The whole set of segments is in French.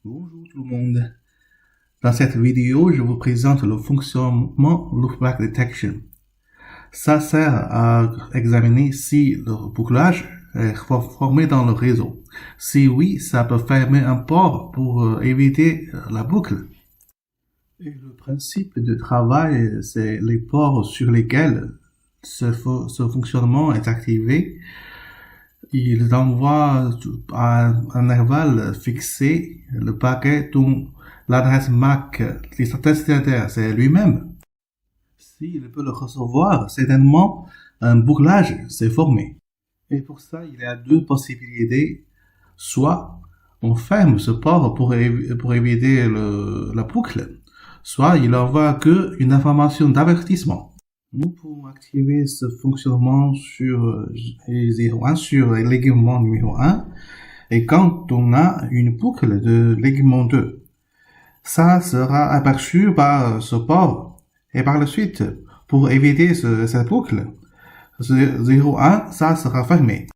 Bonjour tout le monde. Dans cette vidéo, je vous présente le fonctionnement Loopback Detection. Ça sert à examiner si le bouclage est formé dans le réseau. Si oui, ça peut fermer un port pour éviter la boucle. Et le principe de travail, c'est les ports sur lesquels ce fonctionnement est activé. Il envoie à un intervalle fixé le paquet dont l'adresse MAC destinataire, c'est lui-même. S'il peut le recevoir, certainement un bouclage s'est formé. Et pour ça, il y a deux possibilités. Soit on ferme ce port pour éviter la boucle, soit il envoie que une information d'avertissement. Nous pouvons activer ce fonctionnement sur 01 sur l'éguement numéro 1 et quand on a une boucle de l'éguement 2, ça sera aperçu par ce port et par la suite, pour éviter cette boucle, 01, ça sera fermé.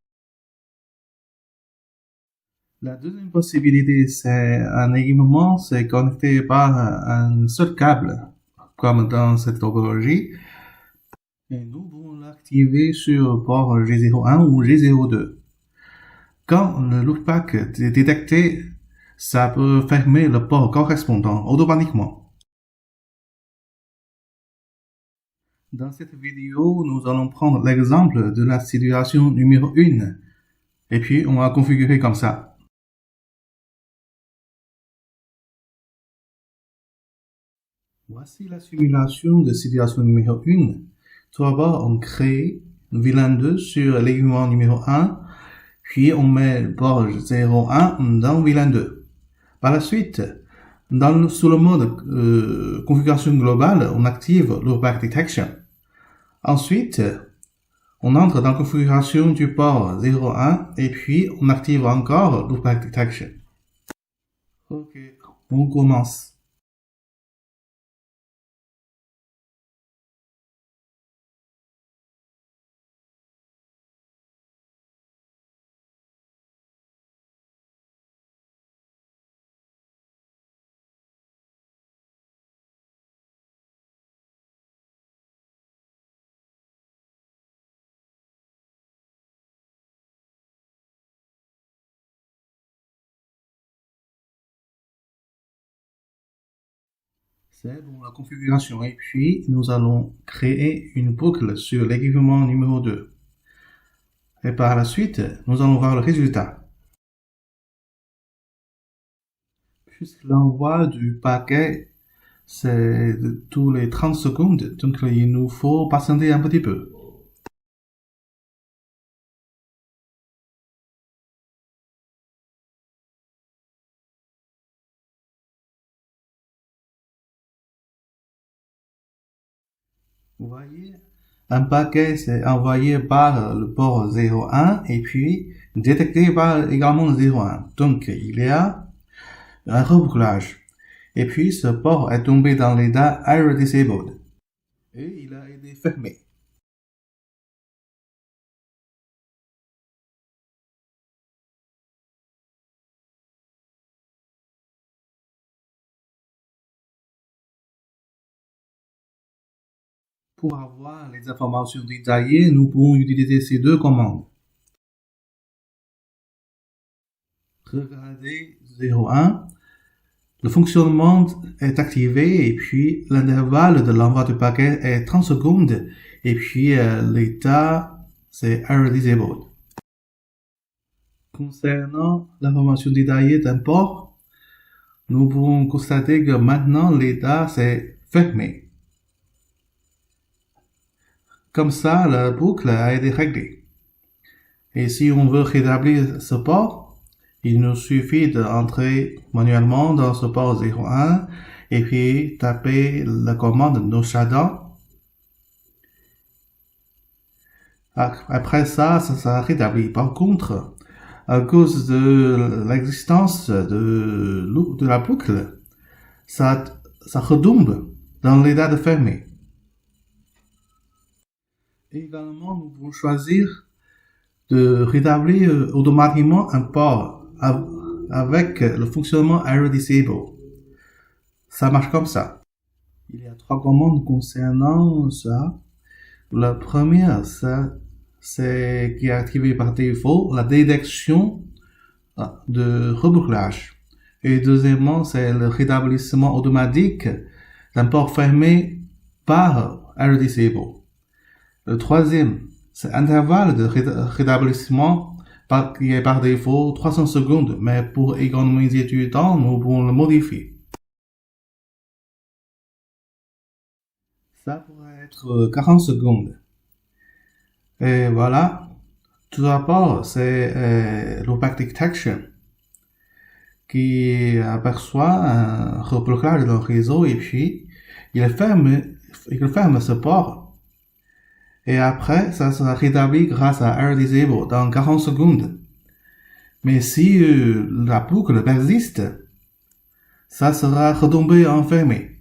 La deuxième possibilité, c'est un équipement, c'est connecté par un seul câble, comme dans cette topologie. Et nous pouvons l'activer sur port G01 ou G02. Quand le loopback est détecté, ça peut fermer le port correspondant automatiquement. Dans cette vidéo, nous allons prendre l'exemple de la situation numéro 1. Et puis, on va configurer comme ça. Voici la simulation de situation numéro 1. Tout d'abord, on crée VLAN 2 sur l'élément numéro 1, puis on met le port 01 dans VLAN 2. Par la suite, sous le mode configuration globale, on active Loopback Detection. Ensuite, on entre dans la configuration du port 01 et puis on active encore Loopback Detection. Ok, on commence. C'est bon la configuration et puis nous allons créer une boucle sur l'équipement numéro 2. Et par la suite, nous allons voir le résultat. Puisque l'envoi du paquet, c'est tous les 30 secondes, donc il nous faut patienter un petit peu. Vous voyez, un paquet c'est envoyé par le port 01 et puis détecté par également le 01. Donc il y a un rebouclage. Et puis ce port est tombé dans l'état Error Disabled. Et il a été fermé. Pour avoir les informations détaillées, nous pouvons utiliser ces deux commandes. Regardez 01, le fonctionnement est activé et puis l'intervalle de l'envoi du paquet est 30 secondes et puis l'état c'est Error Disabled. Concernant l'information détaillée d'un port, nous pouvons constater que maintenant l'état c'est fermé. Comme ça, la boucle a été réglée. Et si on veut rétablir ce port, il nous suffit d'entrer manuellement dans ce port 01 et puis taper la commande no shutdown. Après ça, ça sera rétabli. Par contre, à cause de l'existence de la boucle, ça retombe dans l'état de fermé. Également, nous pouvons choisir de rétablir automatiquement un port avec le fonctionnement Error Disable. Ça marche comme ça. Il y a 3 commandes concernant ça. La première, c'est qui est activée par défaut, la détection de rebouclage. Et deuxièmement, c'est le rétablissement automatique d'un port fermé par Error Disable. Le troisième, c'est l'intervalle de rétablissement qui est par défaut 300 secondes, mais pour économiser du temps, nous pouvons le modifier. Ça pourrait être 40 secondes. Et voilà. Tout d'abord, c'est l'opaque detection qui aperçoit un reblocage dans le réseau et puis il ferme ce port. Et après, ça sera rétabli grâce à Error Disable dans 40 secondes. Mais si la boucle persiste, ça sera retombé enfermé.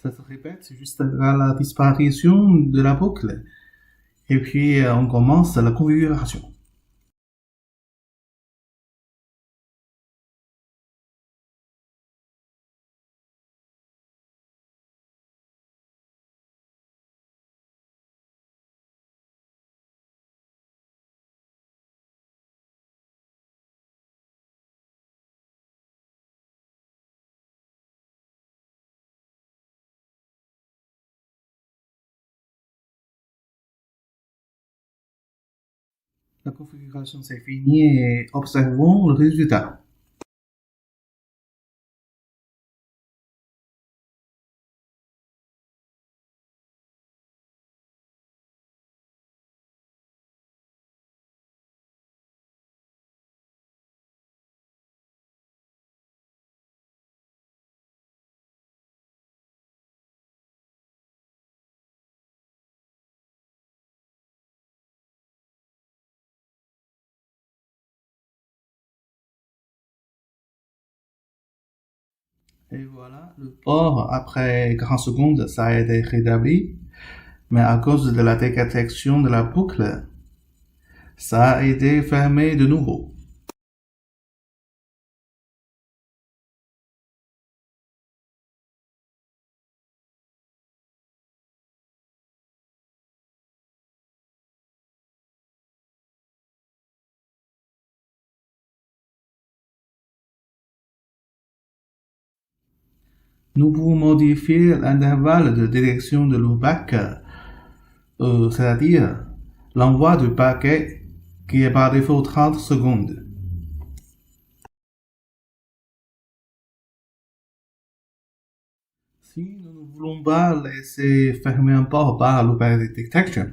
Ça se répète jusqu'à la disparition de la boucle. Et puis, on commence la configuration. La configuration c'est fini et observons le résultat. Et voilà, le port, après 40 secondes, ça a été rétabli. Mais à cause de la détection de la boucle, ça a été fermé de nouveau. Nous pouvons modifier l'intervalle de détection de l'opaque, c'est-à-dire l'envoi du paquet qui est par défaut 30 secondes. Si nous ne voulons pas laisser fermer un port par l'opaque detection,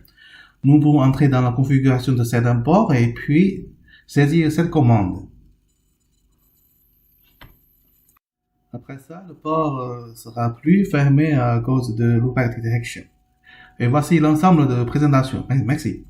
nous pouvons entrer dans la configuration de cet port et puis saisir cette commande. Après ça, le port sera plus fermé à cause de l'opaque detection. Et voici l'ensemble de présentation. Merci.